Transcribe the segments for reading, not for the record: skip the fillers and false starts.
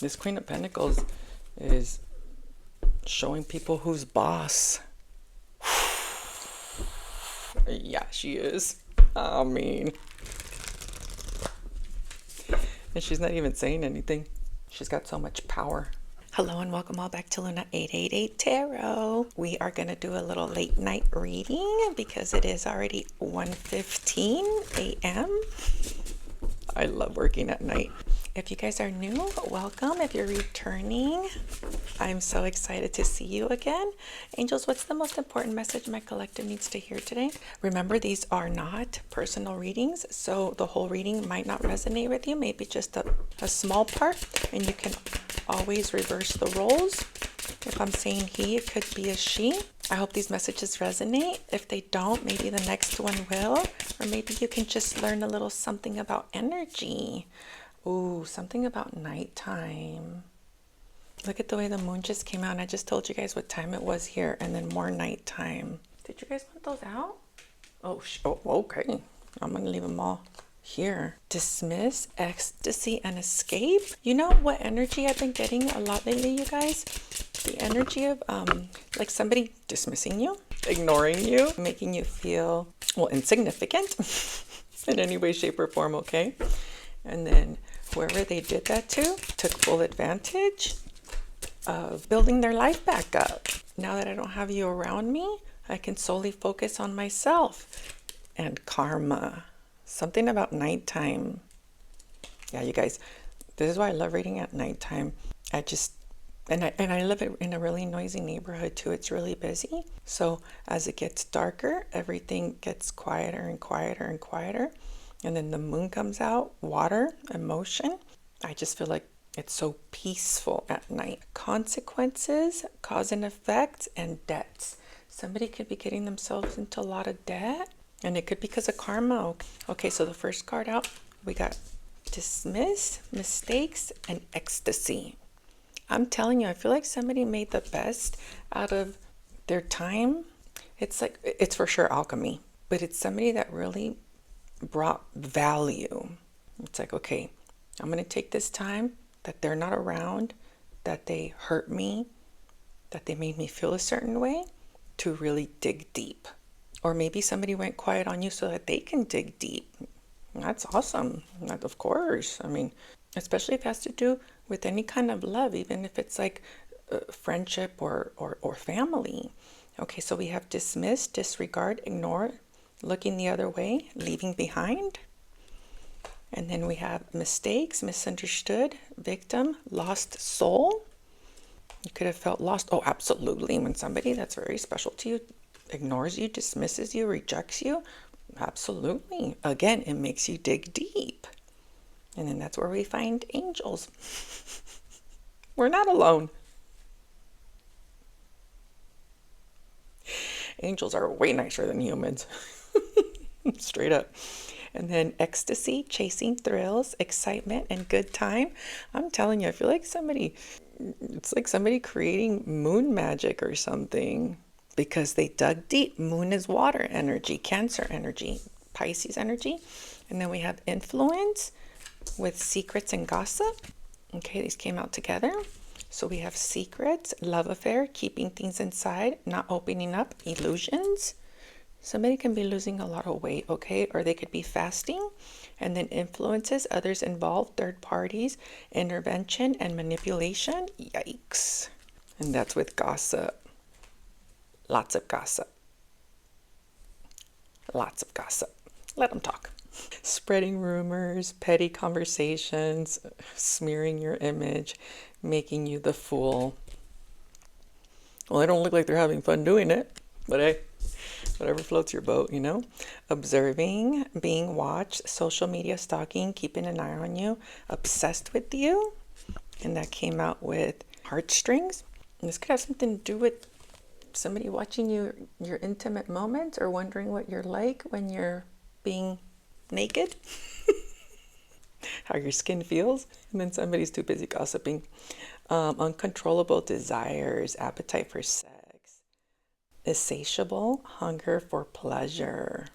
This Queen of Pentacles is showing people who's boss. Yeah, she is. I mean, and she's not even saying anything. She's got so much power. Hello and welcome all back to Luna 888 Tarot. We are going to do a little late night reading because it is already 1:15 a.m. I love working at night. If you guys are new, welcome. If you're returning, I'm so excited to see you again. Angels, what's the most important message my collective needs to hear today? Remember, these are not personal readings, so the whole reading might not resonate with you, maybe just a small part, and you can always reverse the roles. If I'm saying he, it could be a she. I hope these messages resonate. If they don't, maybe the next one will, or maybe you can just learn a little something about energy. Ooh, something about nighttime. Look at the way the moon just came out. And I just told you guys what time it was here, and then more nighttime. Did you guys want those out? Oh, okay. I'm gonna leave them all here. Dismiss, ecstasy, and escape. You know what energy I've been getting a lot lately, you guys? The energy of like somebody dismissing you, ignoring you, making you feel, well, insignificant in any way, shape, or form, okay? And then whoever they did that to took full advantage of building their life back up. Now that I don't have you around me, I can solely focus on myself. And karma. Something about nighttime. Yeah, you guys, this is why I love reading at nighttime. And I live in a really noisy neighborhood too. It's really busy. So as it gets darker, everything gets quieter and quieter and quieter. And then the moon comes out, water, emotion. I just feel like it's so peaceful at night. Consequences, cause and effect, and debts. Somebody could be getting themselves into a lot of debt, and it could be because of karma. Okay, so the first card out, we got dismiss, mistakes, and ecstasy. I'm telling you, I feel like somebody made the best out of their time. It's for sure alchemy, but it's somebody that really brought value. It's like, okay, I'm going to take this time that they're not around, that they hurt me, that they made me feel a certain way, to really dig deep. Or maybe somebody went quiet on you so that they can dig deep. That's awesome. That, of course. I mean, especially if it has to do with any kind of love, even if it's like friendship or family. Okay, so we have dismiss, disregard, ignore, looking the other way, leaving behind. And then we have mistakes, misunderstood, victim, lost soul. You could have felt lost. Oh, absolutely. When somebody that's very special to you ignores you, dismisses you, rejects you, absolutely. Again, it makes you dig deep. And then that's where we find angels. We're not alone. Angels are way nicer than humans. Straight up. And then ecstasy, chasing thrills, excitement, and good time. I'm telling you, I feel like it's like somebody creating moon magic or something, because they dug deep. Moon is water energy, Cancer energy, Pisces energy. And then we have influence with secrets and gossip. Okay, these came out together. So we have secrets, love affair, keeping things inside, not opening up, illusions. Somebody can be losing a lot of weight, okay? Or they could be fasting. And then influences, others involved, third parties, intervention, and manipulation. Yikes. And that's with gossip. Lots of gossip. Lots of gossip. Let them talk. Spreading rumors, petty conversations, smearing your image, making you the fool. Well, they don't look like they're having fun doing it, but hey, whatever floats your boat, you know. Observing, being watched, social media stalking, keeping an eye on you, obsessed with you. And that came out with heartstrings. And this could have something to do with somebody watching your intimate moments, or wondering what you're like when you're being naked. How your skin feels. And then somebody's too busy gossiping. Uncontrollable desires, appetite for sex, insatiable hunger for pleasure.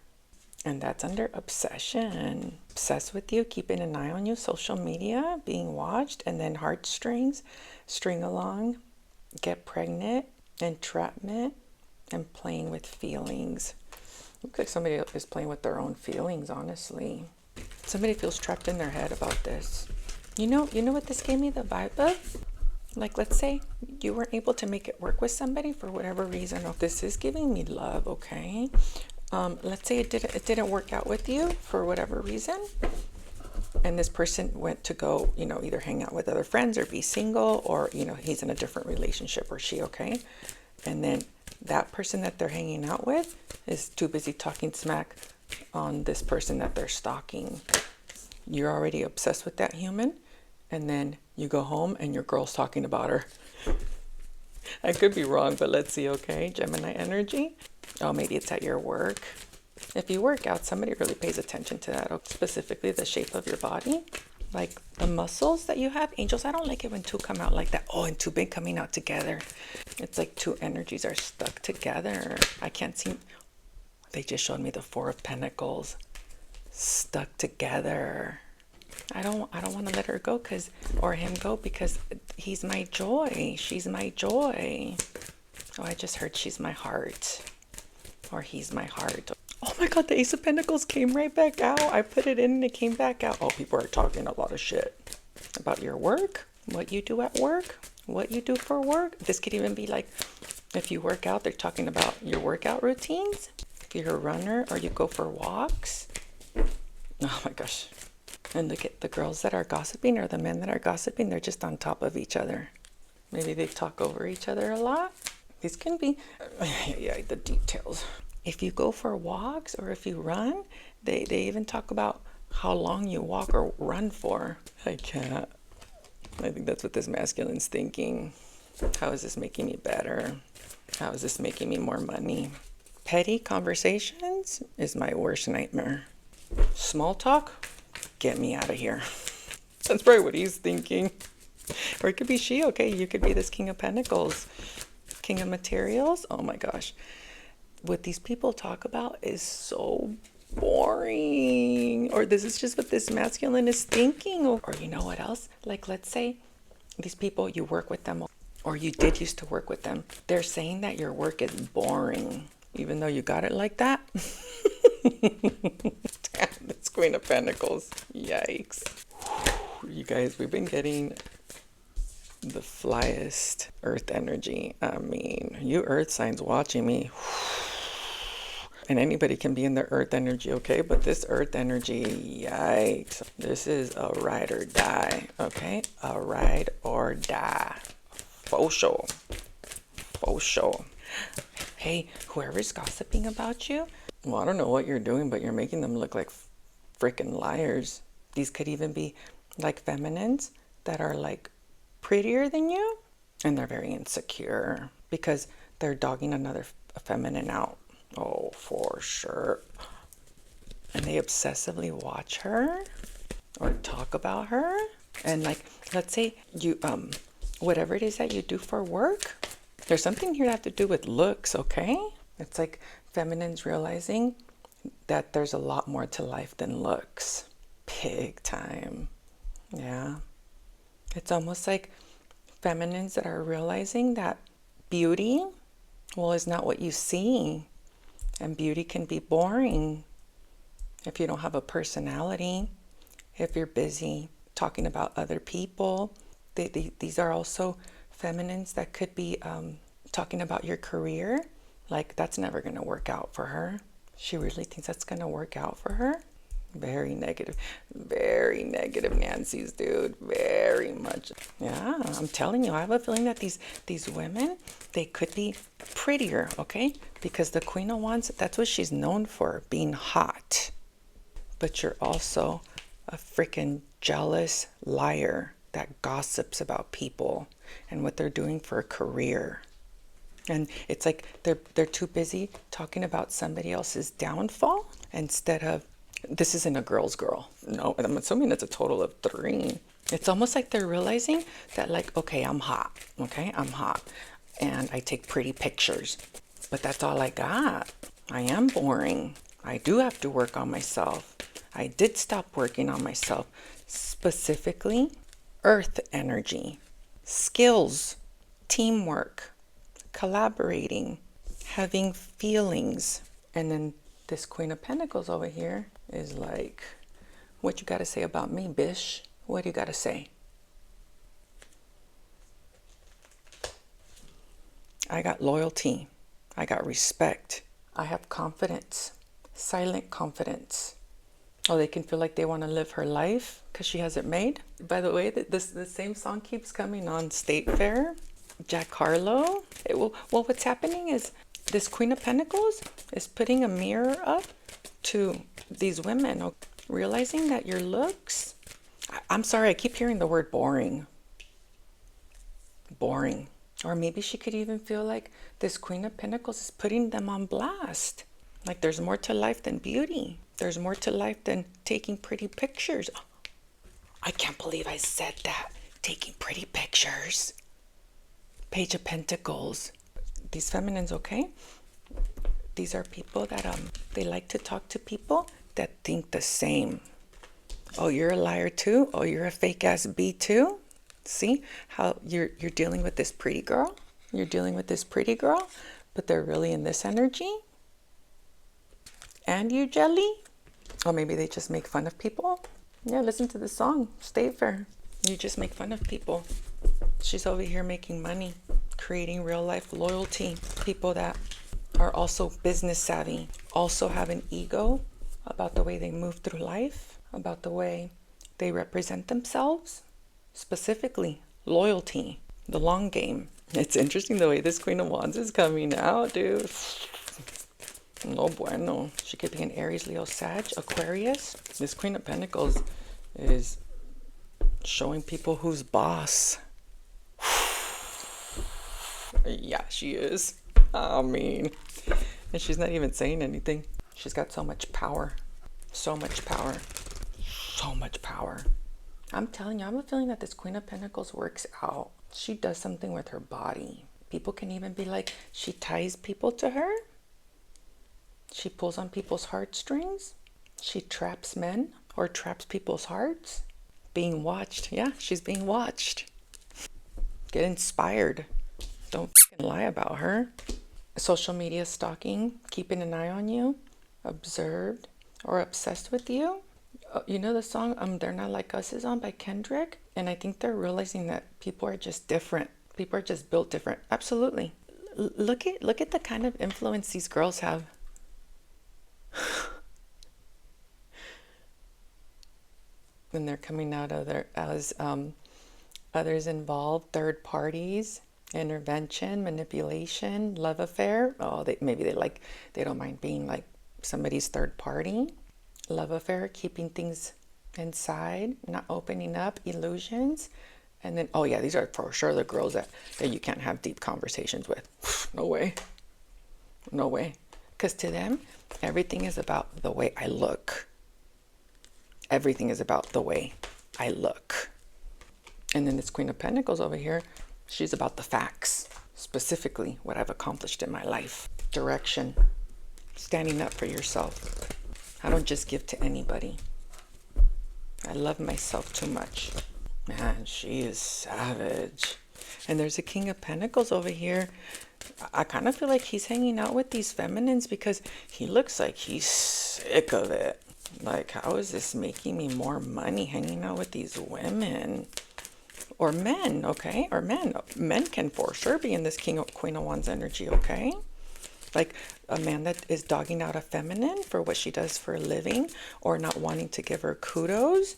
And that's under obsession. Obsessed with you, keeping an eye on you, social media, being watched, and then heartstrings, string along, get pregnant, entrapment, and playing with feelings. Looks like somebody is playing with their own feelings, honestly. Somebody feels trapped in their head about this. You know what this gave me the vibe of? Like, let's say you weren't able to make it work with somebody for whatever reason. Oh, this is giving me love, okay? Let's say it didn't work out with you for whatever reason, and this person went to go, either hang out with other friends or be single, or he's in a different relationship, or she, okay? And then that person that they're hanging out with is too busy talking smack on this person that they're stalking. You're already obsessed with that human, and then you go home and your girl's talking about her. I could be wrong, but let's see, okay? Gemini energy. Oh, maybe it's at your work. If you work out, somebody really pays attention to that, specifically the shape of your body. Like the muscles that you have. Angels, I don't like it when two come out like that. Oh, and two big coming out together. It's like two energies are stuck together. I can't see. They just showed me the Four of Pentacles. Stuck together. I don't want to let her go or him go, because he's my joy. She's my joy. Oh, I just heard she's my heart. Or he's my heart. Oh my God, the Ace of Pentacles came right back out. I put it in and it came back out. Oh, people are talking a lot of shit about your work, what you do at work, what you do for work. This could even be like, if you work out, they're talking about your workout routines. If you're a runner or you go for walks. Oh my gosh. And look at the girls that are gossiping, or the men that are gossiping. They're just on top of each other. Maybe they talk over each other a lot. These can be, yeah, the details. If you go for walks or if you run, they even talk about how long you walk or run for. I can't. I think that's what this masculine's thinking. How is this making me better? How is this making me more money? Petty conversations is my worst nightmare. Small talk, get me out of here. That's probably what he's thinking. Or it could be she, okay? You could be this King of Pentacles. King of Materials. Oh my gosh. What these people talk about is so boring. Or this is just what this masculine is thinking. Or you know what else? Like, let's say these people, you work with them, or you did used to work with them. They're saying that your work is boring, even though you got it like that. Damn, that's Queen of Pentacles. Yikes. You guys, we've been getting the flyest earth energy. I mean, you earth signs watching me. And anybody can be in the earth energy, okay? But this earth energy, yikes. This is a ride or die, okay? A ride or die. For sure. For sure. Hey, whoever's gossiping about you, well, I don't know what you're doing, but you're making them look like freaking liars. These could even be like feminines that are like prettier than you, and they're very insecure because they're dogging another feminine out. Oh, for sure. And they obsessively watch her or talk about her. And like, let's say you whatever it is that you do for work, there's something here that have to do with looks, okay? It's like feminines realizing that there's a lot more to life than looks. Big time. Yeah. It's almost like feminines that are realizing that beauty, well, is not what you see. And beauty can be boring if you don't have a personality, if you're busy talking about other people. These are also feminines that could be talking about your career. Like, that's never going to work out for her. She really thinks that's going to work out for her. Very negative Nancy's, dude. Very much. Yeah, I'm telling you, I have a feeling that these women, they could be prettier, okay? Because the Queen of Wands, that's what she's known for, being hot. But you're also a freaking jealous liar that gossips about people and what they're doing for a career. And it's like they're too busy talking about somebody else's downfall instead of, this isn't a girl's girl. No, I'm assuming it's a total of 3. It's almost like they're realizing that, like, okay, I'm hot. Okay, I'm hot. And I take pretty pictures. But that's all I got. I am boring. I do have to work on myself. I did stop working on myself. Specifically, earth energy, skills, teamwork, collaborating, having feelings. And then this Queen of Pentacles over here is like, what you got to say about me, bish? What do you got to say? I got loyalty. I got respect. I have confidence, silent confidence. Oh, they can feel like they want to live her life because she has it made. By the way, the same song keeps coming on State Fair. Jack Harlow. Well, what's happening is this Queen of Pentacles is putting a mirror up to these women, realizing that your looks... I'm sorry, I keep hearing the word boring. Boring. Or maybe she could even feel like this Queen of Pentacles is putting them on blast. Like there's more to life than beauty. There's more to life than taking pretty pictures. I can't believe I said that. Taking pretty pictures. Page of Pentacles. These feminines, okay? These are people that they like to talk to people that think the same. Oh, you're a liar too? Oh, you're a fake ass B too? See how you're dealing with this pretty girl? You're dealing with this pretty girl, but they're really in this energy? And you jelly? Or maybe they just make fun of people? Yeah, listen to the song, State Fair. You just make fun of people. She's over here making money, creating real life loyalty. People that are also business savvy, also have an ego about the way they move through life, about the way they represent themselves. Specifically, loyalty, the long game. It's interesting the way this Queen of Wands is coming out, dude. No bueno. She could be an Aries, Leo, Sag, Aquarius. This Queen of Pentacles is showing people who's boss. Yeah, she is. I mean, and she's not even saying anything. She's got so much power. So much power. So much power. I'm telling you, I have a feeling that this Queen of Pentacles works out. She does something with her body. People can even be like, she ties people to her. She pulls on people's heartstrings. She traps men or traps people's hearts. Being watched. Yeah, she's being watched. Get inspired. Don't fucking lie about her. Social media stalking, keeping an eye on you, observed or obsessed with you. You know the song They're Not Like Us is on by Kendrick? And I think they're realizing that people are just different. People are just built different. Absolutely. Look at the kind of influence these girls have. When they're coming out of their as others involved, third parties, intervention, manipulation, love affair. Oh, they don't mind being like somebody's third party. Love affair, keeping things inside, not opening up, illusions. And then, oh yeah, these are for sure the girls that you can't have deep conversations with. No way. No way. Because to them, everything is about the way I look. Everything is about the way I look. And then this Queen of Pentacles over here, she's about the facts. Specifically, what I've accomplished in my life. Direction. Standing up for yourself. I don't just give to anybody. I love myself too much. Man, she is savage. And there's a King of Pentacles over here. I kind of feel like he's hanging out with these feminines because he looks like he's sick of it. Like, how is this making me more money hanging out with these women? Or men, okay? Or men. Men can for sure be in this Queen of Wands energy, okay? Like a man that is dogging out a feminine for what she does for a living, or not wanting to give her kudos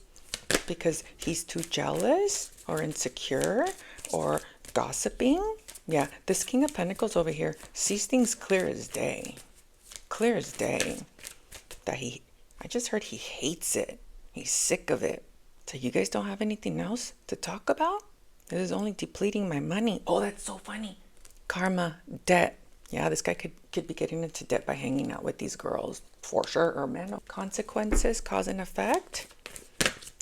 because he's too jealous or insecure or gossiping. Yeah, this King of Pentacles over here sees things clear as day. Clear as day. I just heard he hates it. He's sick of it. So you guys don't have anything else to talk about? This is only depleting my money. Oh, that's so funny. Karma, debt. Yeah, this guy could be getting into debt by hanging out with these girls, for sure, or men. Consequences, cause and effect.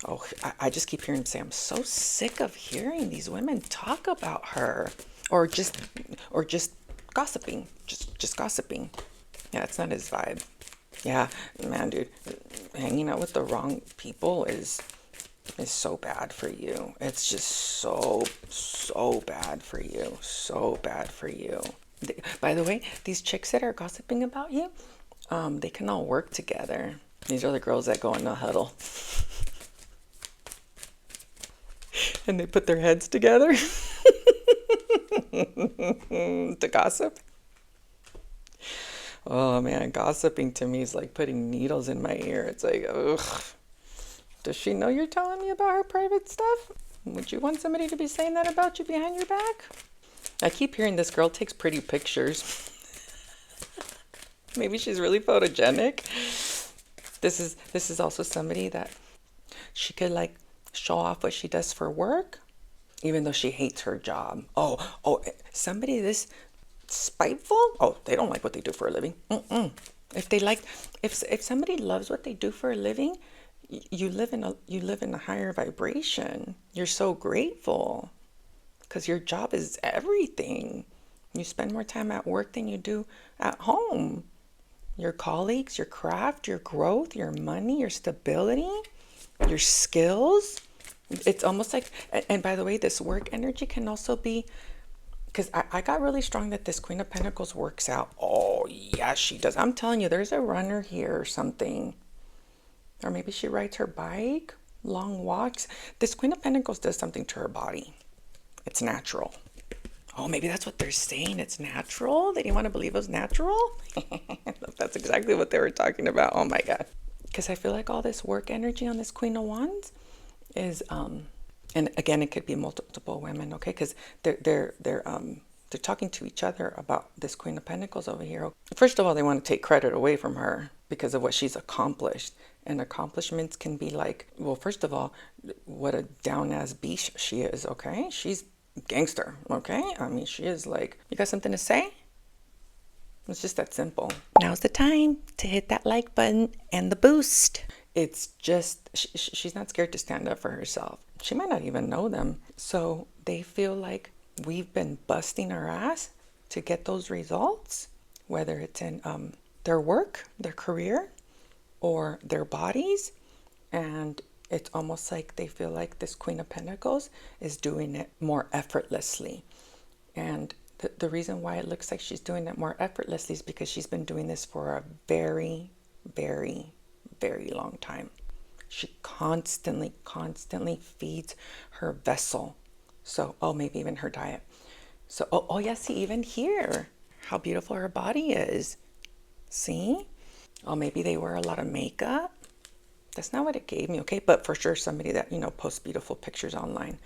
Oh, I just keep hearing him say, I'm so sick of hearing these women talk about her, or just gossiping, just gossiping. Yeah, it's not his vibe. Yeah, man, dude, hanging out with the wrong people is so bad for you. It's just so bad for you. So bad for you. By the way, these chicks that are gossiping about you, they can all work together. These are the girls that go in the huddle. And they put their heads together to gossip. Oh man, gossiping to me is like putting needles in my ear. It's like, ugh. Does she know you're telling me about her private stuff? Would you want somebody to be saying that about you behind your back? I keep hearing this girl takes pretty pictures. Maybe she's really photogenic. This is also somebody that she could like show off what she does for work, even though she hates her job. Oh, somebody this spiteful. Oh, they don't like what they do for a living. If they like, if somebody loves what they do for a living, you live in a higher vibration. You're so grateful because your job is everything. You spend more time at work than you do at home. Your colleagues, your craft, your growth, your money, your stability, your skills. It's almost like, and by the way, this work energy can also be, because I got really strong that this Queen of Pentacles works out. Oh, yeah, she does. I'm telling you, there's a runner here or something. Or maybe she rides her bike, long walks. This Queen of Pentacles does something to her body. It's natural. Oh, maybe that's what they're saying. It's natural. They didn't want to believe it was natural. That's exactly what they were talking about. Oh my God. Because I feel like all this work energy on this Queen of Wands is, and again, it could be multiple women, okay? Because they're talking to each other about this Queen of Pentacles over here. First of all, they want to take credit away from her because of what she's accomplished. And accomplishments can be like, well, first of all, what a down-ass beast she is, okay? She's gangster, okay? I mean, she is like, you got something to say? It's just that simple. Now's the time to hit that like button and the boost. It's just, she's not scared to stand up for herself. She might not even know them. So they feel like we've been busting our ass to get those results, whether it's in their work, their career, or their bodies. And it's almost like they feel like this Queen of Pentacles is doing it more effortlessly. And the reason why it looks like she's doing it more effortlessly is because she's been doing this for a very, very, very long time. She constantly feeds her vessel. So, maybe even her diet. So, oh yeah, see, even here, how beautiful her body is. See? Oh, maybe they wear a lot of makeup. That's not what it gave me, okay? But for sure, somebody that, posts beautiful pictures online.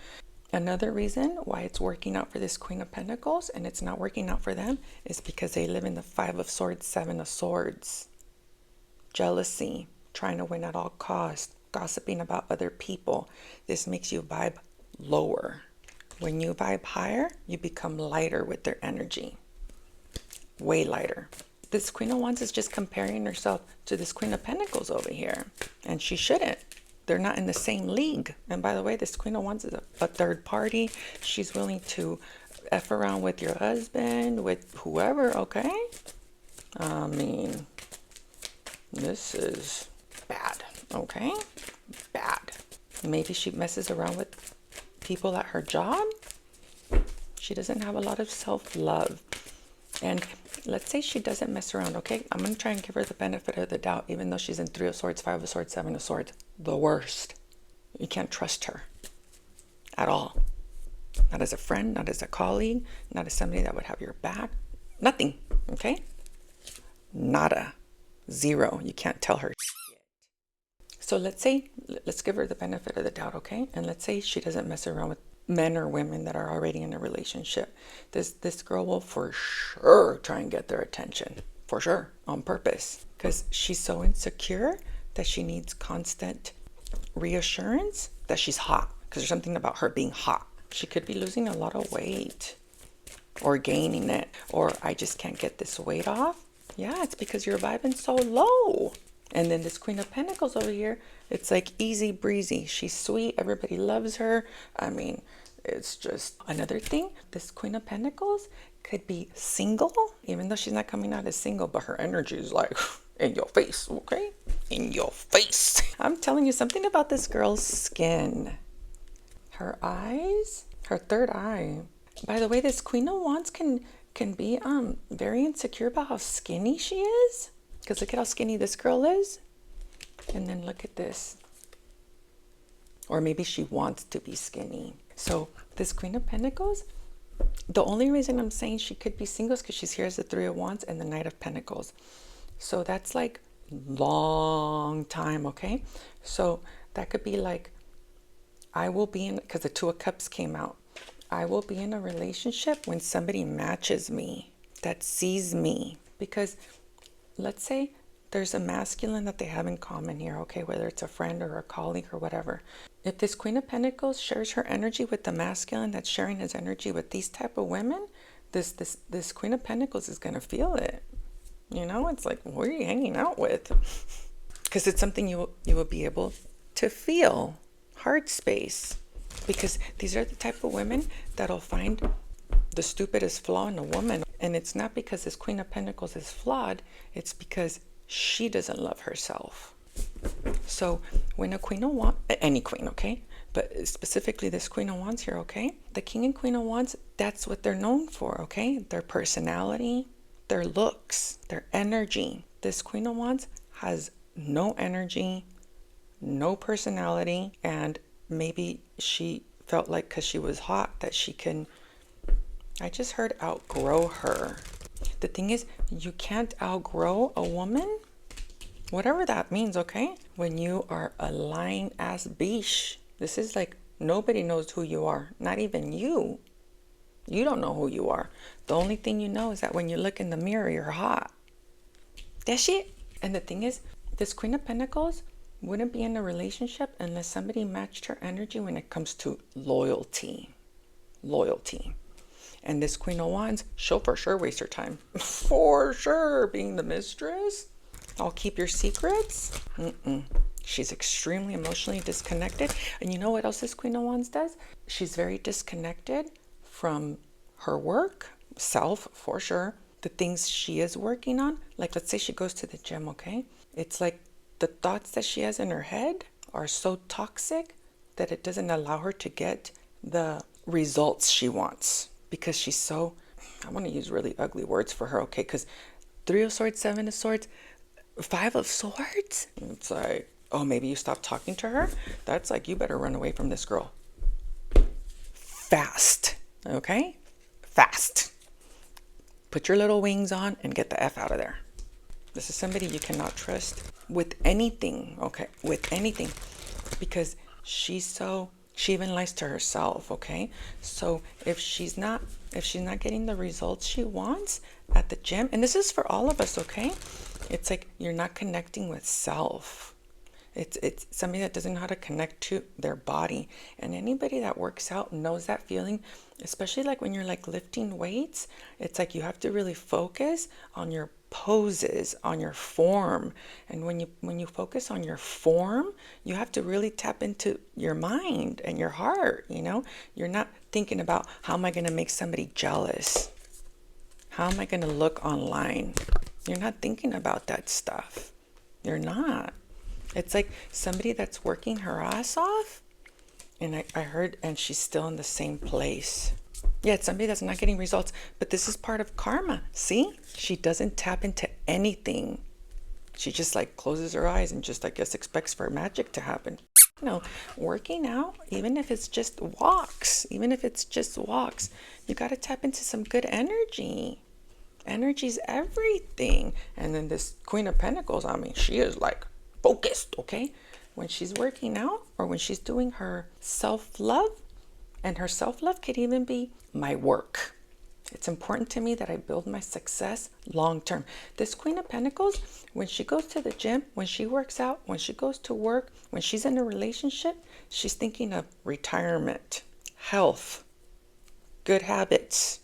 Another reason why it's working out for this Queen of Pentacles and it's not working out for them is because they live in the 5 of Swords, 7 of Swords. Jealousy, trying to win at all costs, gossiping about other people. This makes you vibe lower. When you vibe higher, you become lighter with their energy. Way lighter. This Queen of Wands is just comparing herself to this Queen of Pentacles over here. And she shouldn't. They're not in the same league. And by the way, this Queen of Wands is a third party. She's willing to F around with your husband, with whoever, okay? I mean, this is bad, okay? Bad. Maybe she messes around with people at her job. She doesn't have a lot of self-love. And let's say she doesn't mess around, okay? I'm going to try and give her the benefit of the doubt, even though she's in 3 of Swords, 5 of Swords, 7 of Swords. The worst. You can't trust her at all. Not as a friend, not as a colleague, not as somebody that would have your back. Nothing, okay? Nada. Zero. You can't tell her shit. So let's give her the benefit of the doubt, okay? And let's say she doesn't mess around with men or women that are already in a relationship. This girl will for sure try and get their attention. For sure. On purpose. Because she's so insecure that she needs constant reassurance that she's hot. Because there's something about her being hot. She could be losing a lot of weight. Or gaining it. Or I just can't get this weight off. Yeah, it's because you're vibing so low. And then this Queen of Pentacles over here, it's like easy breezy. She's sweet. Everybody loves her. I mean, it's just another thing. This Queen of Pentacles could be single, even though she's not coming out as single, but her energy is like In your face, okay? In your face. I'm telling you something about this girl's skin. Her eyes, her third eye. By the way, this Queen of Wands can be very insecure about how skinny she is. Because look at how skinny this girl is. And then look at this. Or maybe she wants to be skinny. So this Queen of Pentacles, the only reason I'm saying she could be single is because she's here as the Three of Wands and the Knight of Pentacles. So that's like long time, okay? So that could be like, I will be in, because the Two of Cups came out. I will be in a relationship when somebody matches me, that sees me. Because let's say there's a masculine that they have in common here, okay? Whether it's a friend or a colleague or whatever. If this Queen of Pentacles shares her energy with the masculine that's sharing his energy with these type of women, this Queen of Pentacles is going to feel it. You know, it's like, who are you hanging out with? Because it's something you will be able to feel. Heart space. Because these are the type of women that'll find the stupidest flaw in a woman. And it's not because this Queen of Pentacles is flawed. It's because she doesn't love herself. So when a Queen of Wands, any queen, okay? But specifically this Queen of Wands here, okay? The King and Queen of Wands, that's what they're known for, okay? Their personality, their looks, their energy. This Queen of Wands has no energy, no personality, and maybe she felt like because she was hot that she can, I just heard outgrow her. The thing is, you can't outgrow a woman, whatever that means, okay? When you are a lying ass bitch. This is like, nobody knows who you are, not even you. You don't know who you are. The only thing you know is that when you look in the mirror, you're hot. That's it. And the thing is, this Queen of Pentacles wouldn't be in a relationship unless somebody matched her energy when it comes to loyalty. Loyalty. And this Queen of Wands, she'll for sure waste her time. For sure, being the mistress. I'll keep your secrets. She's extremely emotionally disconnected. And you know what else this Queen of Wands does? She's very disconnected from her work, self, for sure. The things she is working on. Like, let's say she goes to the gym, okay? It's like the thoughts that she has in her head are so toxic that it doesn't allow her to get the results she wants. Because she's so, I want to use really ugly words for her, okay? Because 3 of Swords, 7 of Swords, 5 of Swords. It's like, oh, maybe you stop talking to her. That's like, you better run away from this girl. Fast, okay? Fast. Put your little wings on and get the F out of there. This is somebody you cannot trust with anything, okay? With anything. Because she even lies to herself, okay? So if she's not getting the results she wants at the gym, and this is for all of us, okay? It's like you're not connecting with self. It's somebody that doesn't know how to connect to their body. And anybody that works out knows that feeling, especially like when you're like lifting weights. It's like you have to really focus on your poses, on your form. And when you focus on your form, you have to really tap into your mind and your heart, you know? You're not thinking about, how am I going to make somebody jealous? How am I going to look online? You're not thinking about that stuff. You're not. It's like somebody that's working her ass off, and I heard, and she's still in the same place. Yeah, it's somebody that's not getting results, but this is part of karma. See? She doesn't tap into anything. She just like closes her eyes and just, I guess, expects for magic to happen. You know, working out, even if it's just walks, you got to tap into some good energy. Energy's everything. And then this Queen of Pentacles, I mean, she is like focused, okay? When she's working out or when she's doing her self-love, and her self-love could even be my work. It's important to me that I build my success long-term. This Queen of Pentacles, when she goes to the gym, when she works out, when she goes to work, when she's in a relationship, she's thinking of retirement, health, good habits.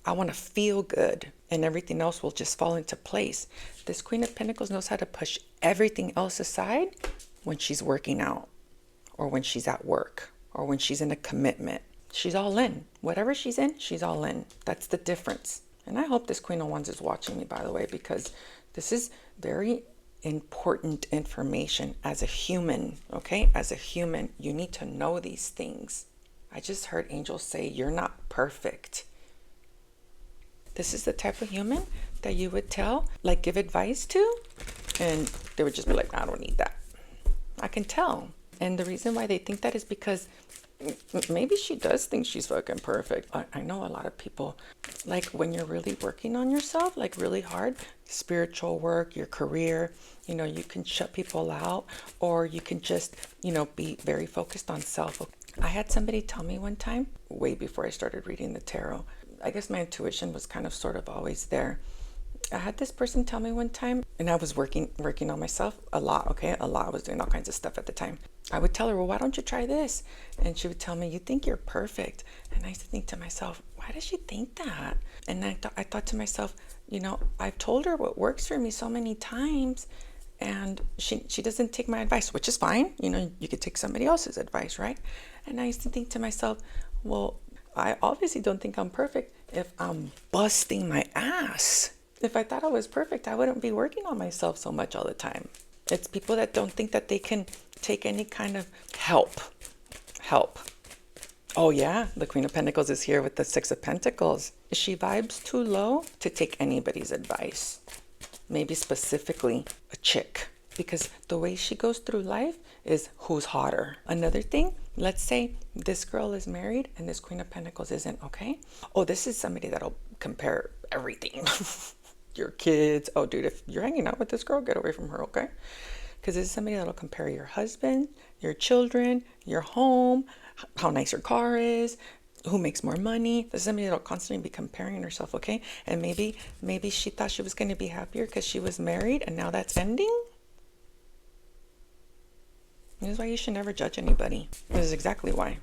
I want to feel good, and everything else will just fall into place. This Queen of Pentacles knows how to push everything else aside when she's working out, or when she's at work, or when she's in a commitment. She's all in. Whatever she's in, she's all in. That's the difference. And I hope this Queen of Wands is watching me, by the way, because this is very important information as a human, okay? As a human, you need to know these things. I just heard angels say, you're not perfect. This is the type of human that you would tell, like give advice to, and they would just be like, I don't need that. I can tell. And the reason why they think that is because maybe she does think she's fucking perfect. I know a lot of people, like when you're really working on yourself, like really hard, spiritual work, your career, you know, you can shut people out, or you can just, you know, be very focused on self. I had somebody tell me one time, way before I started reading the tarot, I guess my intuition was kind of sort of always there. I had this person tell me one time, and I was working on myself a lot, okay? A lot. I was doing all kinds of stuff at the time. I would tell her, well, why don't you try this? And she would tell me, you think you're perfect. And I used to think to myself, why does she think that? And I thought to myself, you know, I've told her what works for me so many times, and she doesn't take my advice, which is fine. You know, you could take somebody else's advice, right? And I used to think to myself, well, I obviously don't think I'm perfect if I'm busting my ass. If I thought I was perfect, I wouldn't be working on myself so much all the time. It's people that don't think that they can take any kind of help. Oh yeah, the Queen of Pentacles is here with the Six of Pentacles. She vibes too low to take anybody's advice. Maybe specifically a chick. Because the way she goes through life is who's hotter. Another thing, let's say this girl is married and this Queen of Pentacles isn't, okay? Oh, this is somebody that'll compare everything. Your kids. Oh, dude, if you're hanging out with this girl, get away from her, okay? Because this is somebody that'll compare your husband, your children, your home, how nice your car is, who makes more money. This is somebody that'll constantly be comparing herself, okay? And maybe she thought she was going to be happier because she was married, and now that's ending. This is why you should never judge anybody. This is exactly why.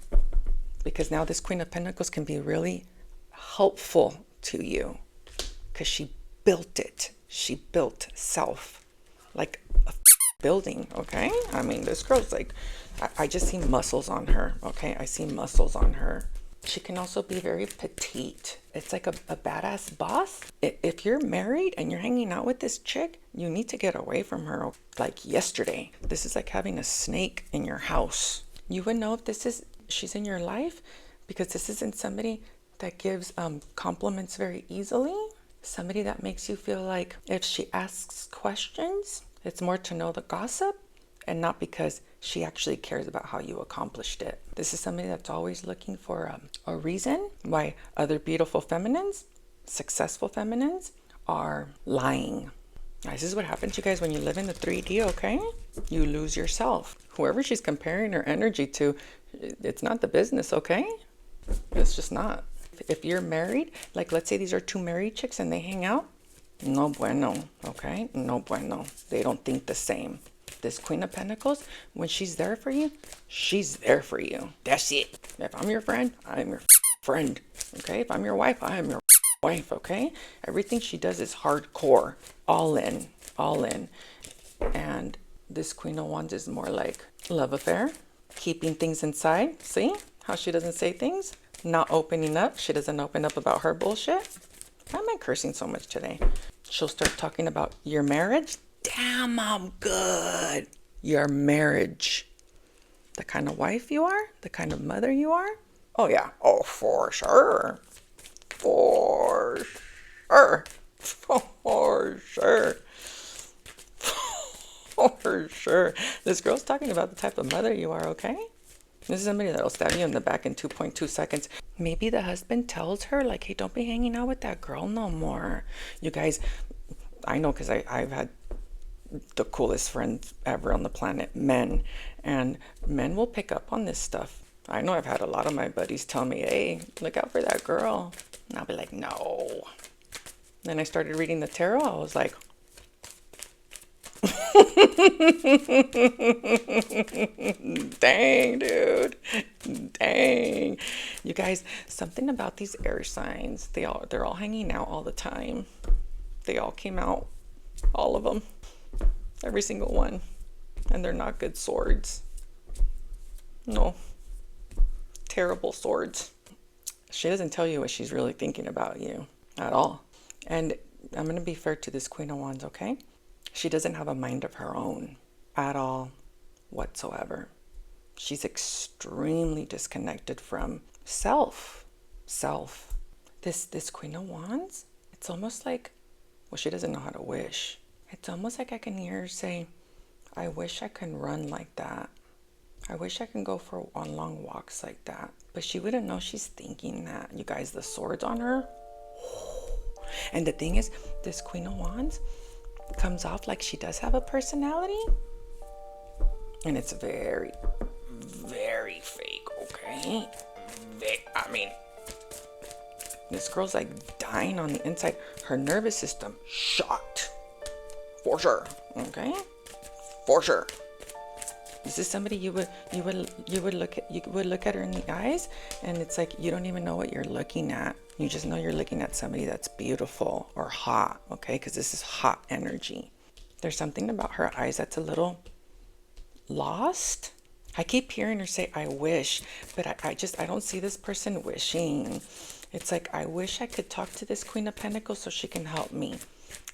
Because now this Queen of Pentacles can be really helpful to you because she built it. She built self like a building, okay? I mean, this girl's like, I just see muscles on her, okay? I see muscles on her. She can also be very petite. It's like a badass boss. If you're married and you're hanging out with this chick, you need to get away from her like yesterday. This is like having a snake in your house. You would know if she's in your life because this isn't somebody that gives compliments very easily. Somebody that makes you feel like if she asks questions, it's more to know the gossip and not because she actually cares about how you accomplished it. This is somebody that's always looking for a reason why other beautiful feminines, successful feminines, are lying. This is what happens, you guys, when you live in the 3D, okay? You lose yourself. Whoever she's comparing her energy to, it's not the business, okay? It's just not. If you're married, like let's say these are two married chicks and they hang out, no bueno, okay? No bueno. They don't think the same. This Queen of Pentacles, when she's there for you, she's there for you. That's it. If I'm your friend, I'm your friend, okay? If I'm your wife, I am your wife, okay? Everything she does is hardcore, all in. And this Queen of Wands is more like love affair, keeping things inside. See how she doesn't say things? Not opening up. She doesn't open up about her bullshit. Why am I cursing so much today? She'll start talking about your marriage. Damn, I'm good. Your marriage. The kind of wife you are, the kind of mother you are. Oh yeah. Oh, for sure. For sure. For sure. For sure. This girl's talking about the type of mother you are, okay? This is somebody that'll stab you in the back in 2.2 seconds. Maybe the husband tells her, like, hey, don't be hanging out with that girl no more. You guys, I know because I've had the coolest friends ever on the planet, men. And men will pick up on this stuff. I know I've had a lot of my buddies tell me, hey, look out for that girl. And I'll be like, no. Then I started reading the tarot. I was like, dang, dude. Dang. You guys, something about these air signs, they're all hanging out all the time. They all came out, all of them. Every single one. And they're not good swords. No. Terrible swords. She doesn't tell you what she's really thinking about you at all. And I'm going to be fair to this Queen of Wands, okay? She doesn't have a mind of her own at all whatsoever. She's extremely disconnected from self. This Queen of Wands, it's almost like, well, she doesn't know how to wish. It's almost like I can hear her say, I wish I can run like that. I wish I can go on long walks like that. But she wouldn't know she's thinking that. You guys, the swords on her. And the thing is, this Queen of Wands comes off like she does have a personality. And it's very, very fake, okay? I mean, this girl's like dying on the inside. Her nervous system shot. For sure, okay? For sure. This is somebody you would look at her in the eyes, and it's like you don't even know what you're looking at. You just know you're looking at somebody that's beautiful or hot, okay? Because this is hot energy. There's something about her eyes that's a little lost. I keep hearing her say, I wish, but I don't see this person wishing. It's like, I wish I could talk to this Queen of Pentacles so she can help me.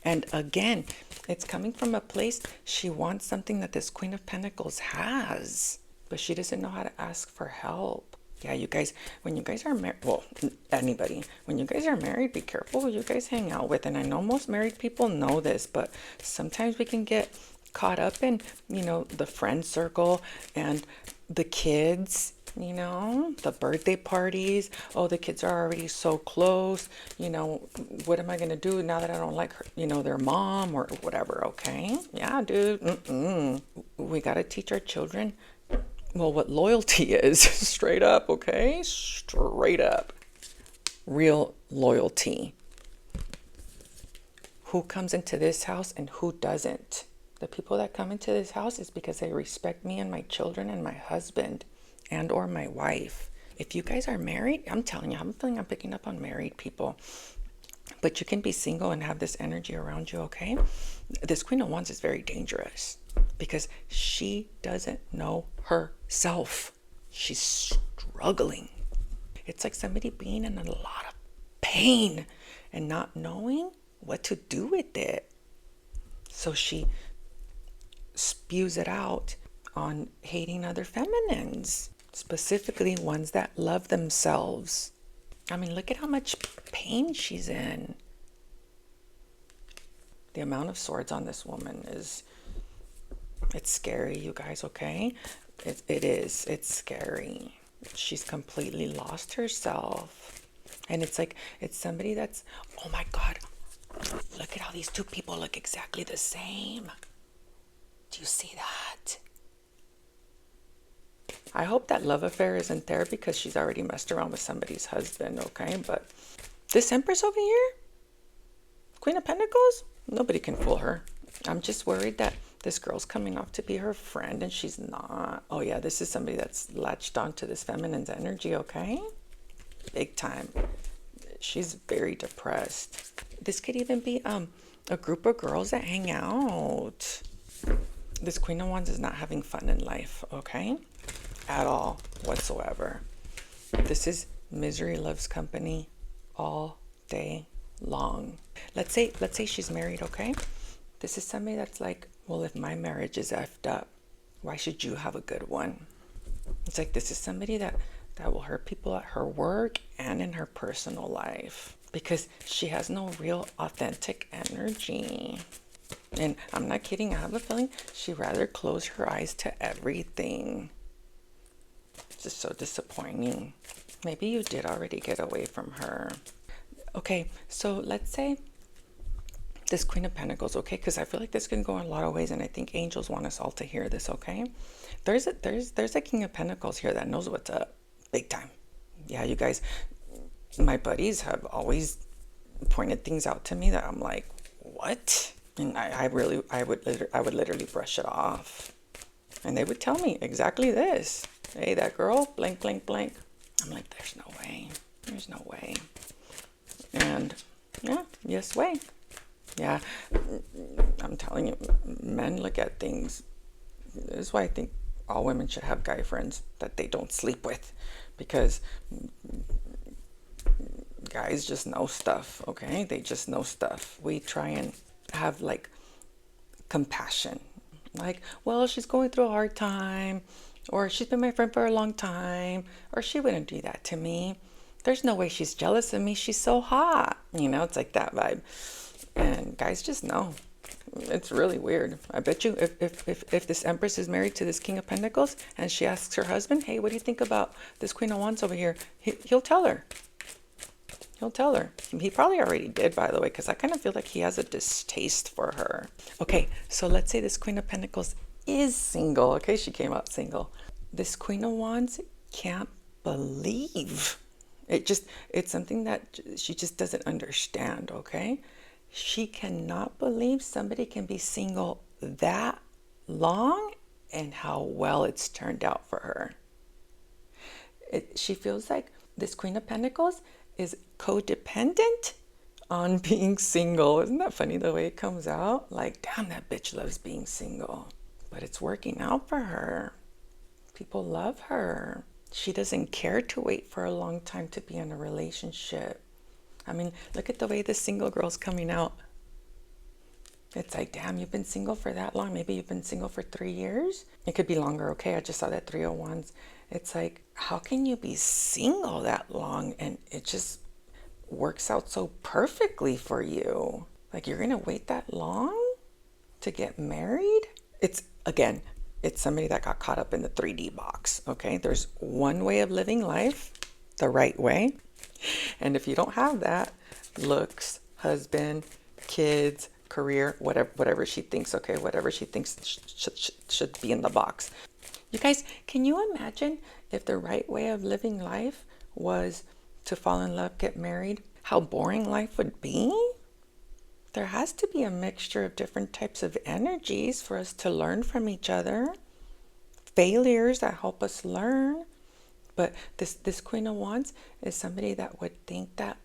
And again, it's coming from a place, she wants something that this Queen of Pentacles has, but she doesn't know how to ask for help. Yeah, you guys, when you guys are married, well, anybody, when you guys are married, be careful who you guys hang out with. And I know most married people know this, but sometimes we can get caught up in, the friend circle and the kids, the birthday parties. Oh, the kids are already so close. What am I going to do now that I don't like her, their mom or whatever? Okay. Yeah, dude. We got to teach our children, well, what loyalty is. Straight up. Okay. Straight up. Real loyalty. Who comes into this house and who doesn't? The people that come into this house is because they respect me and my children and my husband and or my wife. If you guys are married, I'm telling you, I'm picking up on married people. But you can be single and have this energy around you, okay? This Queen of Wands is very dangerous because she doesn't know herself. She's struggling. It's like somebody being in a lot of pain and not knowing what to do with it. So she spews it out on hating other feminines, specifically ones that love themselves. I mean, look at how much pain she's in. The amount of swords on this woman it's scary, you guys, okay? It is. It's scary. She's completely lost herself. And it's like, it's somebody that's, oh my God, look at how these two people look exactly the same. Do you see that? I hope that love affair isn't there because she's already messed around with somebody's husband, okay? But this Empress over here, Queen of Pentacles, nobody can fool her. I'm just worried that this girl's coming off to be her friend and she's not. Oh yeah, this is somebody that's latched onto this feminine's energy, okay? Big time. She's very depressed. This could even be a group of girls that hang out. This Queen of Wands is not having fun in life, okay? At all, whatsoever. This is misery loves company all day long. Let's say she's married, okay? This is somebody that's like, well, if my marriage is effed up, why should you have a good one? It's like, this is somebody that will hurt people at her work and in her personal life because she has no real authentic energy. And I'm not kidding. I have a feeling she'd rather close her eyes to everything. It's just so disappointing. Maybe you did already get away from her. Okay, so let's say this Queen of Pentacles, okay? Because I feel like this can go in a lot of ways, and I think angels want us all to hear this, okay? There's a King of Pentacles here that knows what's up, big time. Yeah, you guys, my buddies have always pointed things out to me that I'm like, what? And I would literally brush it off. And they would tell me exactly this. Hey, that girl, blank, blank, blank. I'm like, there's no way. There's no way. And yeah, yes way. Yeah, I'm telling you, men look at things. This is why I think all women should have guy friends that they don't sleep with. Because guys just know stuff, okay? They just know stuff. We try and have like compassion. Like, well, she's going through a hard time, or she's been my friend for a long time, or she wouldn't do that to me. There's no way she's jealous of me. She's so hot. It's like that vibe. And guys just know. It's really weird. I bet you if this Empress is married to this King of Pentacles and she asks her husband, hey, what do you think about this Queen of Wands over here? He'll tell her. He'll tell her. He probably already did, by the way, because I kind of feel like he has a distaste for her. Okay, so let's say this Queen of Pentacles is single. Okay, she came out single. This Queen of Wands can't believe. It's something that she just doesn't understand, okay? She cannot believe somebody can be single that long and how well it's turned out for her. She feels like this Queen of Pentacles is codependent on being single. Isn't that funny the way it comes out? Like, damn, that bitch loves being single. But it's working out for her. People love her. She doesn't care to wait for a long time to be in a relationship. I mean, look at the way this single girl's coming out. It's like, damn, you've been single for that long. Maybe you've been single for 3 years. It could be longer, okay? I just saw that 3 of Wands. It's like, how can you be single that long and it just works out so perfectly for you? Like, you're going to wait that long to get married? It's somebody that got caught up in the 3D box, okay? There's one way of living life, the right way. And if you don't have that, looks, husband, kids, career, whatever she thinks, okay, whatever she thinks should be in the box. You guys, can you imagine if the right way of living life was to fall in love, get married? How boring life would be? There has to be a mixture of different types of energies for us to learn from each other. Failures that help us learn. But this Queen of Wands is somebody that would think that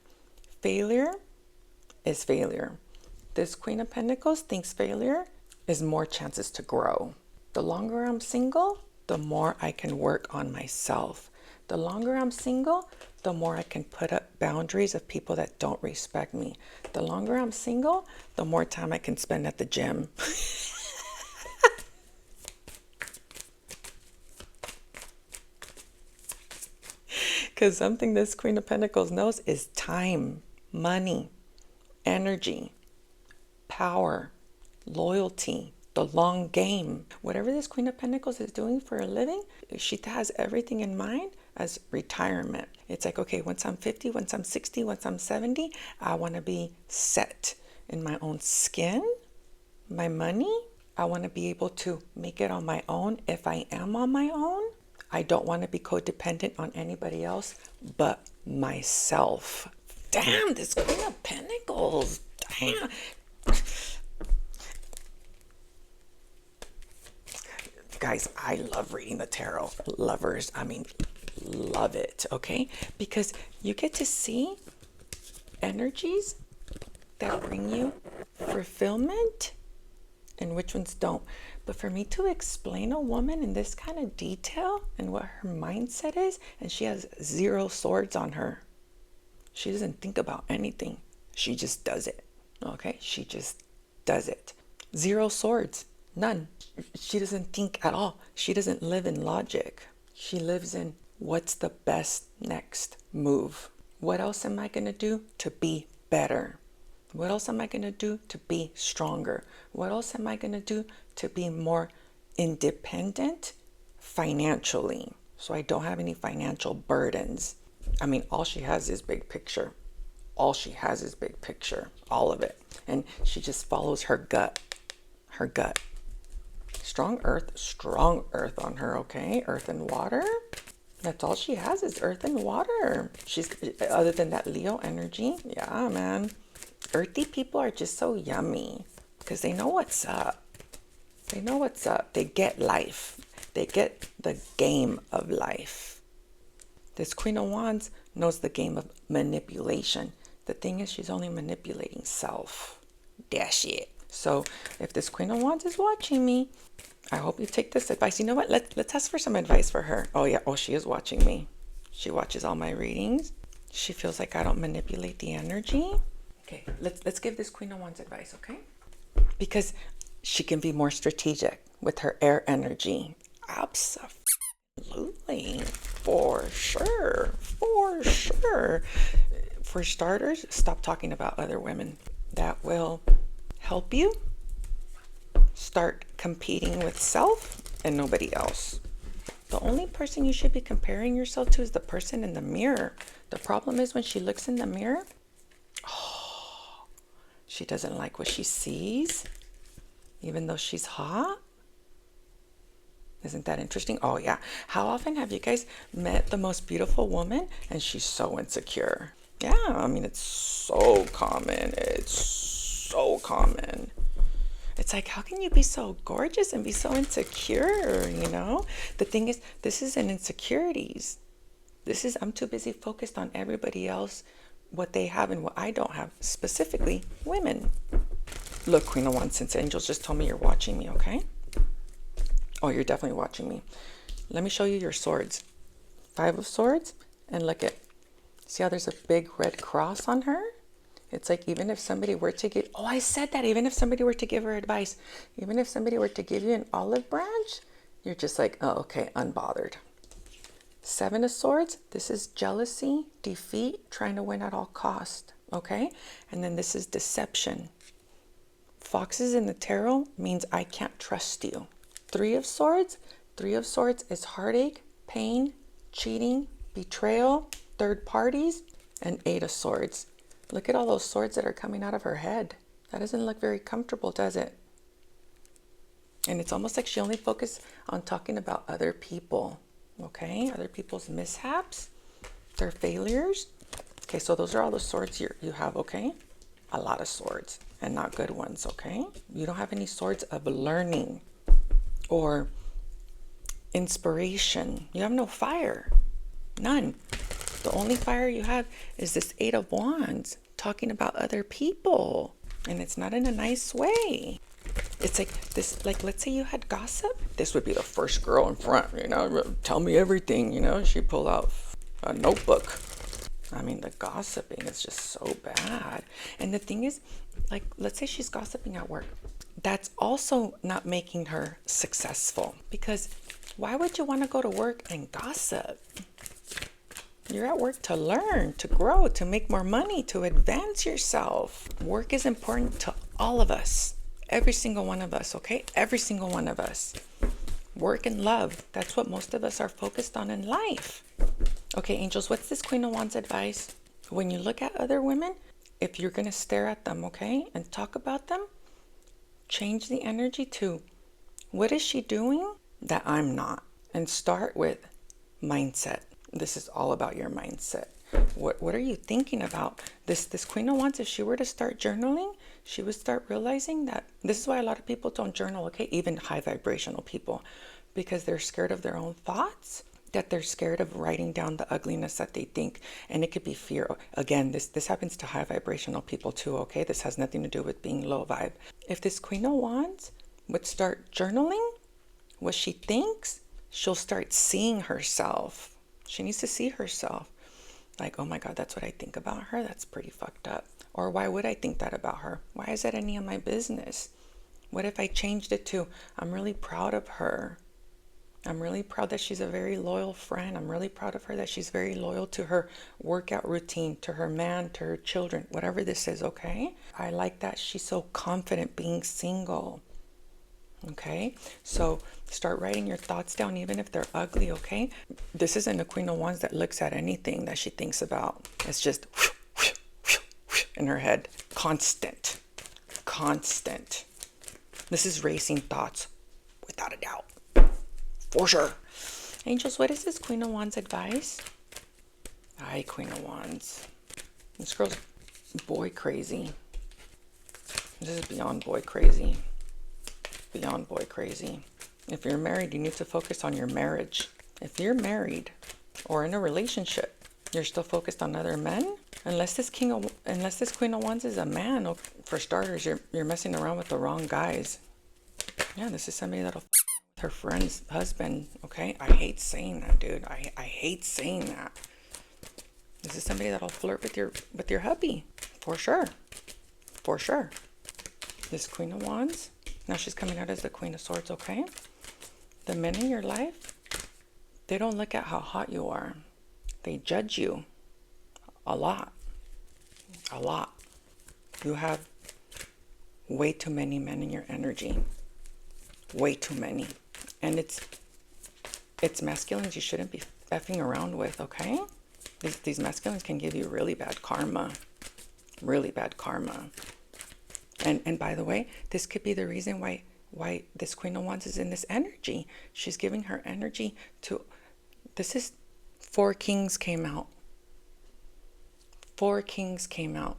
failure is failure. This Queen of Pentacles thinks failure is more chances to grow. The longer I'm single, the more I can work on myself. The longer I'm single, the more I can put up boundaries of people that don't respect me. The longer I'm single, the more time I can spend at the gym. Because something this Queen of Pentacles knows is time, money, energy, power, loyalty, the long game. Whatever this Queen of Pentacles is doing for a living, she has everything in mind as retirement. It's like, okay, once I'm 50, once I'm 60, once I'm 70, I want to be set in my own skin, my money. I want to be able to make it on my own if I am on my own. I don't want to be codependent on anybody else but myself. Damn, this Queen of Pentacles. Damn. Guys, I love reading the tarot. Lovers, love it, okay? Because you get to see energies that bring you fulfillment and which ones don't. But for me to explain a woman in this kind of detail and what her mindset is, and she has 0 swords on her. She doesn't think about anything. She just does it, okay? She just does it. 0 swords, none. She doesn't think at all. She doesn't live in logic. She lives in what's the best next move. What else am I going to do to be better? What else am I going to do to be stronger? What else am I going to do to be more independent financially? So I don't have any financial burdens. All she has is big picture. All she has is big picture. All of it. And she just follows her gut. Her gut. Strong earth on her, okay? Earth and water. That's all she has is earth and water. She's, other than that Leo energy, yeah, man. Earthy people are just so yummy because they know what's up. They know what's up. They get life. They get the game of life. This Queen of Wands knows the game of manipulation. The thing is, she's only manipulating self. Dash it. So if this Queen of Wands is watching me, I hope you take this advice. You know what? Let's ask for some advice for her. Oh, yeah. Oh, she is watching me. She watches all my readings. She feels like I don't manipulate the energy. Okay, let's give this Queen of Wands advice, okay? Because She can be more strategic with her air energy. Absolutely. For sure. For sure. For starters, stop talking about other women. That will help you start competing with self and nobody else. The only person you should be comparing yourself to is the person in the mirror. The problem is when she looks in the mirror, she doesn't like what she sees, even though she's hot. Isn't that interesting? Oh, yeah. How often have you guys met the most beautiful woman and she's so insecure? Yeah, I mean, it's so common. It's so common. It's like, how can you be so gorgeous and be so insecure, you know? The thing is, this isn't insecurities. I'm too busy focused on everybody else, what they have and what I don't have, specifically women. Look, Queen of Wands, since angels just told me you're watching me, okay? Oh, you're definitely watching me. Let me show you your swords. 5 of Swords, and look at, see how there's a big red cross on her? It's like, even if somebody were to give, oh, I said that, even if somebody were to give her advice, even if somebody were to give you an olive branch, you're just like, oh, okay, unbothered. 7 of Swords, this is jealousy, defeat, trying to win at all cost, okay? And then this is deception. Foxes in the tarot means I can't trust you. 3 of Swords is heartache, pain, cheating, betrayal, third parties, and 8 of Swords. Look at all those swords that are coming out of her head. That doesn't look very comfortable, does it? And it's almost like she only focused on talking about other people, okay? Other people's mishaps, their failures. Okay, so those are all the swords you have, okay? A lot of swords, and not good ones, okay? You don't have any swords of learning or inspiration. You have no fire. None. The only fire you have is this 8 of Wands, talking about other people. And it's not in a nice way. It's like this, like, let's say you had gossip. This would be the first girl in front, you know, tell me everything, you know. She pull out a notebook. I mean, the gossiping is just so bad. And the thing is, like, let's say she's gossiping at work. That's also not making her successful, because why would you want to go to work and gossip? You're at work to learn, to grow, to make more money, to advance yourself. Work is important to all of us. Every single one of us, okay? Every single one of us. Work and love. That's what most of us are focused on in life. Okay, angels, what's this Queen of Wands advice? When you look at other women, if you're going to stare at them, okay, and talk about them, change the energy to, what is she doing that I'm not? And start with mindset. This is all about your mindset. What are you thinking about? This Queen of Wands, if she were to start journaling, she would start realizing that, this is why a lot of people don't journal, okay? Even high vibrational people, because they're scared of their own thoughts, that they're scared of writing down the ugliness that they think. And it could be fear. Again, this happens to high vibrational people too, okay? This has nothing to do with being low vibe. If this Queen of Wands would start journaling what she thinks, she'll start seeing herself. She needs to see herself. Like, oh my God, that's what I think about her? That's pretty fucked up. Or why would I think that about her? Why is that any of my business? What if I changed it to, I'm really proud of her. I'm really proud that she's a very loyal friend. I'm really proud of her that she's very loyal to her workout routine, to her man, to her children, whatever this is, okay? I like that she's so confident being single. Okay, so start writing your thoughts down, even if they're ugly, okay? This isn't a Queen of Wands that looks at anything that she thinks about. It's just in her head. Constant. This is racing thoughts, without a doubt. For sure. Angels, what is this Queen of Wands advice? Hi, Queen of Wands. This girl's boy crazy. This is beyond boy crazy. Beyond boy crazy. If you're married, you need to focus on your marriage. If you're married or in a relationship, you're still focused on other men. Unless this Queen of Wands is a man, for starters, you're messing around with the wrong guys. Yeah, this is somebody that'll with her friend's husband. Okay, I hate saying that, dude. I hate saying that. This is somebody that'll flirt with your hubby, for sure. For sure. This Queen of Wands Now she's coming out as the Queen of Swords, okay? The men in your life, they don't look at how hot you are. They judge you a lot. A lot. You have way too many men in your energy. Way too many. And it's masculines you shouldn't be effing around with, okay? These masculines can give you really bad karma. Really bad karma. And by the way, this could be the reason why this Queen of Wands is in this energy. She's giving her energy to... This is... 4 Kings came out. 4 Kings came out.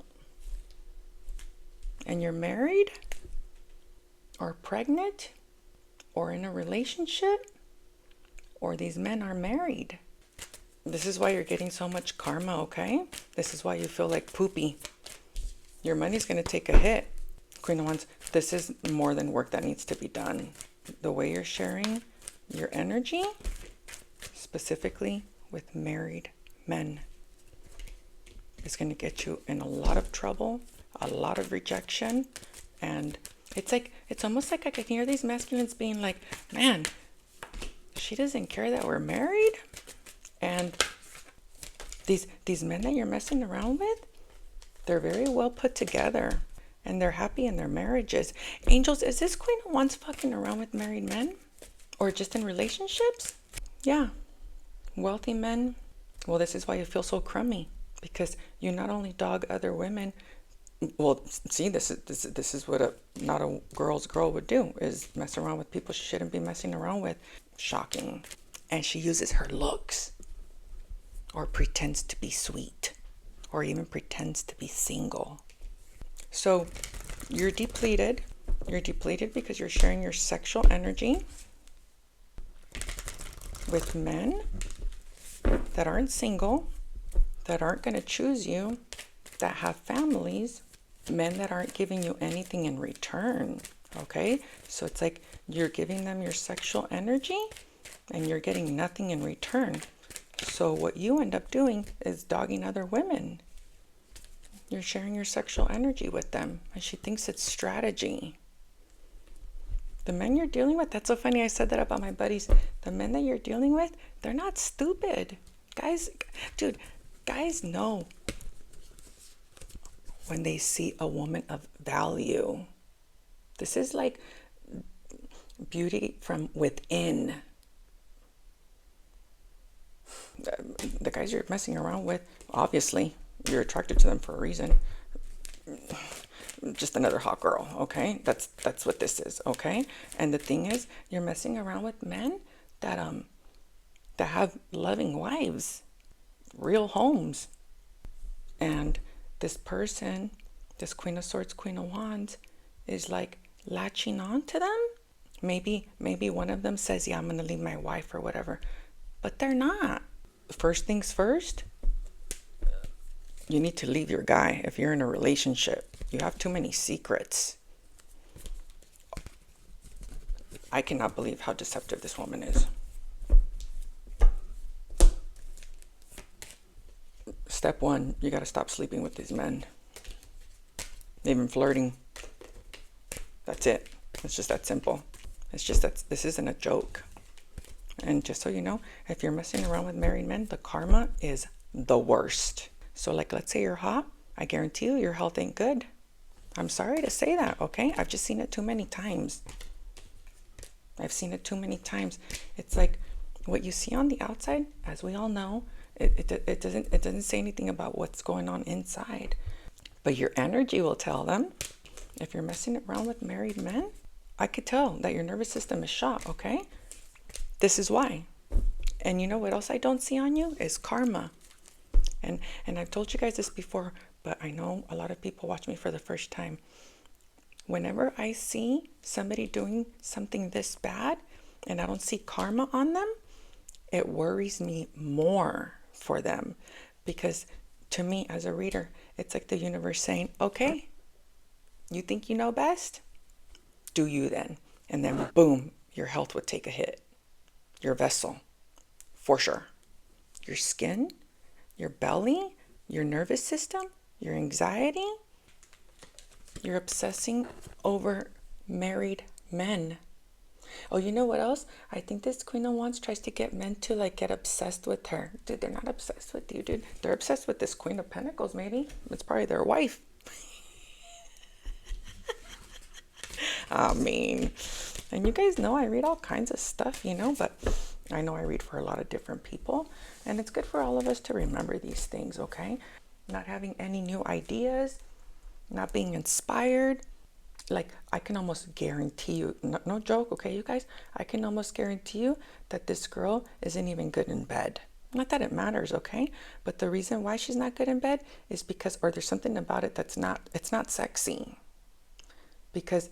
And you're married? Or pregnant? Or in a relationship? Or these men are married. This is why you're getting so much karma, okay? This is why you feel like poopy. Your money's going to take a hit. Queen of Wands, this is more than work that needs to be done. The way you're sharing your energy, specifically with married men, is going to get you in a lot of trouble, a lot of rejection. And it's almost like I can hear these masculines being like, man, she doesn't care that we're married. And these men that you're messing around with, they're very well put together. And they're happy in their marriages. Angels, is this Queen of Wands fucking around with married men? Or just in relationships? Yeah. Wealthy men. Well, this is why you feel so crummy. Because you not only dog other women. Well, see, this is what not a girl's girl would do. Is mess around with people she shouldn't be messing around with. Shocking. And she uses her looks. Or pretends to be sweet. Or even pretends to be single. So you're depleted. You're depleted because you're sharing your sexual energy with men that aren't single, that aren't going to choose you, that have families, men that aren't giving you anything in return. Okay? So it's like you're giving them your sexual energy and you're getting nothing in return. So what you end up doing is dogging other women. You're sharing your sexual energy with them. And she thinks it's strategy. The men you're dealing with, that's so funny. I said that about my buddies. The men that you're dealing with, they're not stupid. Guys, dude, guys know when they see a woman of value. This is like beauty from within. The guys you're messing around with, obviously, you're attracted to them for a reason. Just another hot girl, okay? That's what this is, okay? And the thing is, you're messing around with men that have loving wives, real homes. And this person, this Queen of Swords, Queen of Wands, is like latching on to them. Maybe one of them says, yeah, I'm going to leave my wife or whatever. But they're not. First things first, you need to leave your guy. If you're in a relationship, you have too many secrets. I cannot believe how deceptive this woman is. Step 1, you got to stop sleeping with these men. Even flirting. That's it. It's just that simple. It's just that this isn't a joke. And just so you know, if you're messing around with married men, the karma is the worst. So like, let's say you're hot. I guarantee you your health ain't good. I'm sorry to say that, okay? I've just seen it too many times. I've seen it too many times. It's like what you see on the outside, as we all know, it doesn't say anything about what's going on inside. But your energy will tell them. If you're messing around with married men, I could tell that your nervous system is shot, okay? This is why. And you know what else I don't see on you is karma. And I've told you guys this before, but I know a lot of people watch me for the first time. Whenever I see somebody doing something this bad and I don't see karma on them, it worries me more for them. Because to me, as a reader, it's like the universe saying, okay, you think you know best? Do you then? And then boom, your health would take a hit. Your vessel, for sure. Your skin, your belly, your nervous system, your anxiety. You're obsessing over married Men. Oh, you know what else? I think this Queen of Wands tries to get men to like get obsessed with her. Dude, they're not obsessed with you, dude. They're obsessed with this Queen of Pentacles, maybe. It's probably their wife. I mean, and you guys know I read all kinds of stuff, but I know I read for a lot of different people. And it's good for all of us to remember these things, okay? Not having any new ideas, not being inspired. Like, I can almost guarantee you, no joke, okay, you guys? I can almost guarantee you that this girl isn't even good in bed. Not that it matters, okay? But the reason why she's not good in bed is because, or there's something about it it's not sexy. Because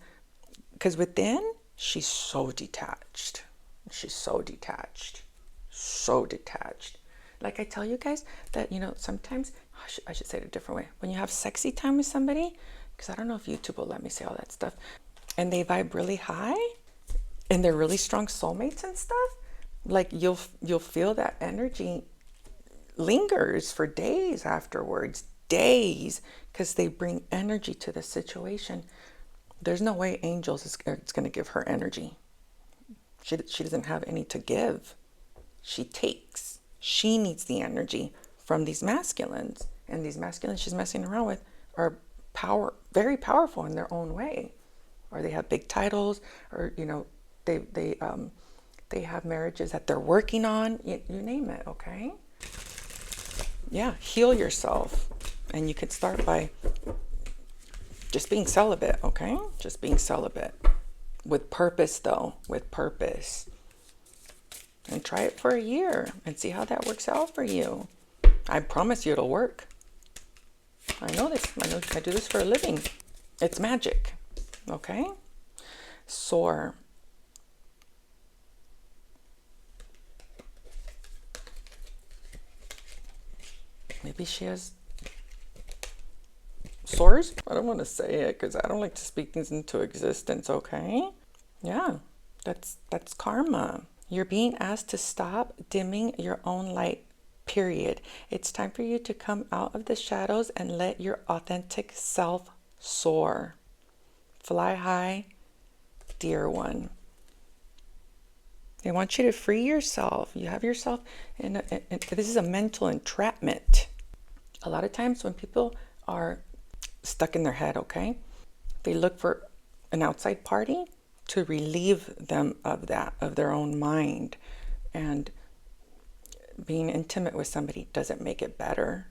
within, she's so detached. She's so detached. So detached. Like I tell you guys that, sometimes, I should say it a different way. When you have sexy time with somebody, because I don't know if YouTube will let me say all that stuff, and they vibe really high, and they're really strong soulmates and stuff, like you'll feel that energy lingers for days afterwards, days, because they bring energy to the situation. There's no way Angels is going to give her energy. She doesn't have any to give. She takes. She needs the energy from these masculines. And these masculines she's messing around with are very powerful in their own way. Or they have big titles, or, they have marriages that they're working on. You name it, okay? Yeah, heal yourself. And you could start by just being celibate, okay? Just being celibate. With purpose, though. With purpose. And try it for a year and see how that works out for you. I promise you it'll work. I know this. I do this for a living. It's magic. Okay? Soar. Maybe she has sores? I don't want to say it because I don't like to speak things into existence, okay? Yeah, that's karma. You're being asked to stop dimming your own light, period. It's time for you to come out of the shadows and let your authentic self soar. Fly high, dear one. They want you to free yourself. You have yourself in this is a mental entrapment. A lot of times when people are stuck in their head, okay, they look for an outside party to relieve them of that, of their own mind. And being intimate with somebody doesn't make it better.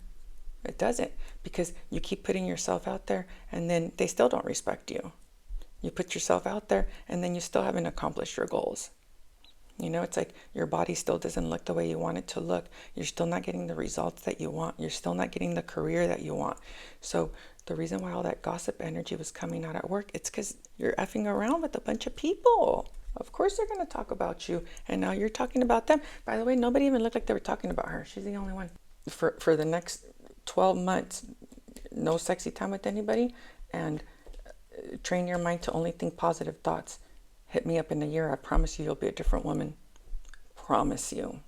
It doesn't, because you keep putting yourself out there and then they still don't respect you. You put yourself out there and then you still haven't accomplished your goals. It's like your body still doesn't look the way you want it to look. You're still not getting the results that you want. You're still not getting the career that you want. So the reason why all that gossip energy was coming out at work, it's because you're effing around with a bunch of people. Of course they're going to talk about you. And now you're talking about them. By the way, nobody even looked like they were talking about her. She's the only one. For the next 12 months, no sexy time with anybody. And train your mind to only think positive thoughts. Hit me up in a year. I promise you'll be a different woman. Promise you.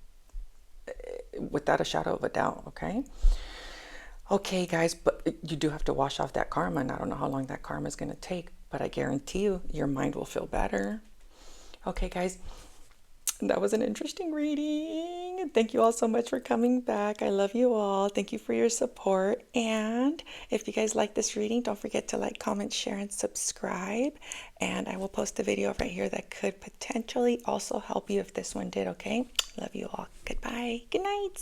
Without a shadow of a doubt, okay? Okay, guys, but you do have to wash off that karma, and I don't know how long that karma is going to take, but I guarantee you, your mind will feel better. Okay, guys, that was an interesting reading. Thank you all so much for coming back. I love you all. Thank you for your support. And if you guys like this reading, don't forget to like, comment, share, and subscribe. And I will post a video right here that could potentially also help you if this one did, okay? Love you all. Goodbye. Good night.